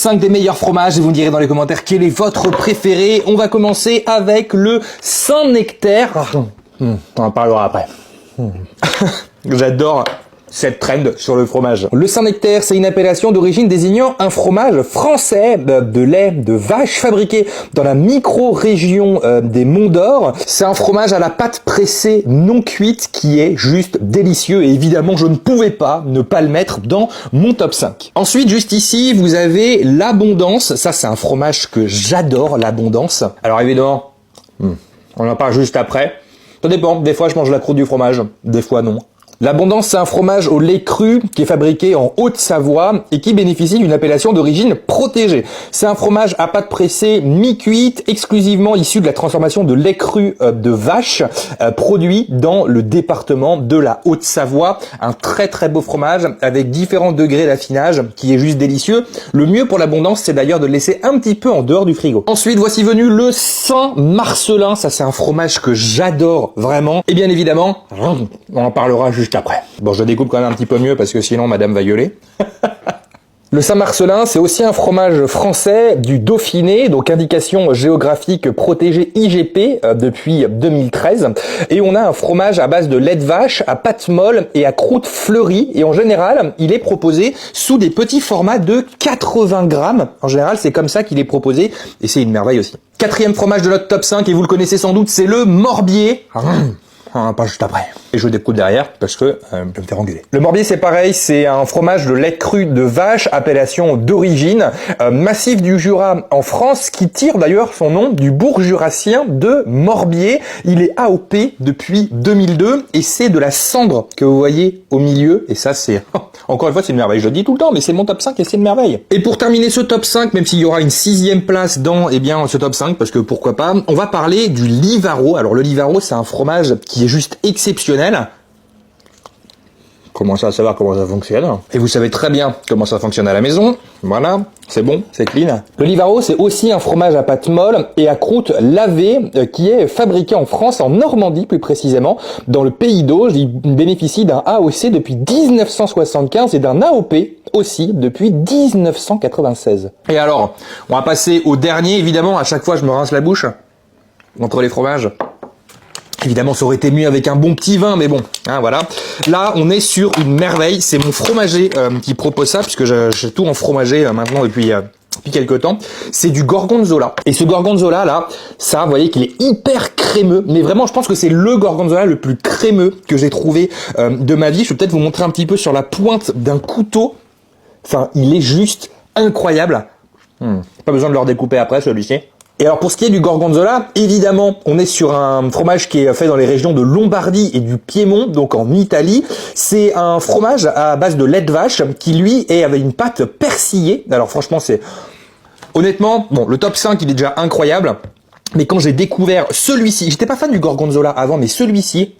5 des meilleurs fromages et vous me direz dans les commentaires quel est votre préféré. On va commencer avec le Saint-Nectaire. On en parlera après. J'adore cette trend sur le fromage. Le Saint-Nectaire, c'est une appellation d'origine désignant un fromage français de lait de vache fabriqué dans la micro-région des Monts d'Or. C'est un fromage à la pâte pressée non cuite qui est juste délicieux et évidemment je ne pouvais pas ne pas le mettre dans mon top 5. Ensuite, juste ici, vous avez l'Abondance. Ça, c'est un fromage que j'adore, l'Abondance. Alors évidemment, on en parle juste après. Ça dépend, des fois je mange la croûte du fromage, des fois non. L'Abondance, c'est un fromage au lait cru qui est fabriqué en Haute-Savoie et qui bénéficie d'une appellation d'origine protégée. C'est un fromage à pâte pressée mi-cuite, exclusivement issu de la transformation de lait cru de vache, produit dans le département de la Haute-Savoie. Un très très beau fromage avec différents degrés d'affinage qui est juste délicieux. Le mieux pour l'Abondance, c'est d'ailleurs de le laisser un petit peu en dehors du frigo. Ensuite, voici venu le Saint-Marcellin. Ça, c'est un fromage que j'adore vraiment. Et bien évidemment, on en parlera juste après. Bon, je découpe quand même un petit peu mieux parce que sinon madame va gueuler. Le Saint-Marcellin, c'est aussi un fromage français du Dauphiné, donc indication géographique protégée IGP depuis 2013. Et on a un fromage à base de lait de vache, à pâte molle et à croûte fleurie. Et en général, il est proposé sous des petits formats de 80 grammes. En général, c'est comme ça qu'il est proposé et c'est une merveille aussi. Quatrième fromage de notre top 5, et vous le connaissez sans doute, c'est le Morbier. Pas juste après. Et je découpe derrière parce que je vais me faire engueuler. Le Morbier, c'est pareil, c'est un fromage de lait cru de vache, appellation d'origine, massif du Jura en France, qui tire d'ailleurs son nom du bourg jurassien de Morbier. Il est AOP depuis 2002 et c'est de la cendre que vous voyez au milieu. Et ça, c'est encore une fois, c'est une merveille. Je le dis tout le temps, mais c'est mon top 5 et c'est une merveille. Et pour terminer ce top 5, même s'il y aura une 6e place dans ce top 5, parce que pourquoi pas, on va parler du Livaro. Alors le Livaro, c'est un fromage qui est juste exceptionnel. Commencez à savoir comment ça fonctionne. Et vous savez très bien comment ça fonctionne à la maison. Voilà, c'est bon, c'est clean. Le Livaro, c'est aussi un fromage à pâte molle et à croûte lavée qui est fabriqué en France, en Normandie plus précisément, dans le Pays d'Auge. Il bénéficie d'un AOC depuis 1975 et d'un AOP aussi depuis 1996. Et alors, on va passer au dernier. Évidemment, à chaque fois, je me rince la bouche entre les fromages. Évidemment, ça aurait été mieux avec un bon petit vin, mais bon, hein, voilà. Là, on est sur une merveille. C'est mon fromager qui propose ça, puisque j'ai tout en fromager maintenant depuis quelques temps. C'est du gorgonzola. Et ce gorgonzola là, ça, vous voyez qu'il est hyper crémeux. Mais vraiment, je pense que c'est le gorgonzola le plus crémeux que j'ai trouvé de ma vie. Je vais peut-être vous montrer un petit peu sur la pointe d'un couteau. Enfin, il est juste incroyable. Pas besoin de le redécouper après, celui-ci. Et alors pour ce qui est du gorgonzola, évidemment, on est sur un fromage qui est fait dans les régions de Lombardie et du Piémont, donc en Italie. C'est un fromage à base de lait de vache qui, lui, est avec une pâte persillée. Alors franchement, c'est... Honnêtement, bon, le top 5, il est déjà incroyable. Mais quand j'ai découvert celui-ci, j'étais pas fan du gorgonzola avant, mais celui-ci...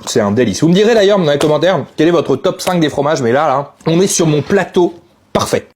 c'est un délice. Vous me direz d'ailleurs dans les commentaires quel est votre top 5 des fromages, mais là, on est sur mon plateau parfait.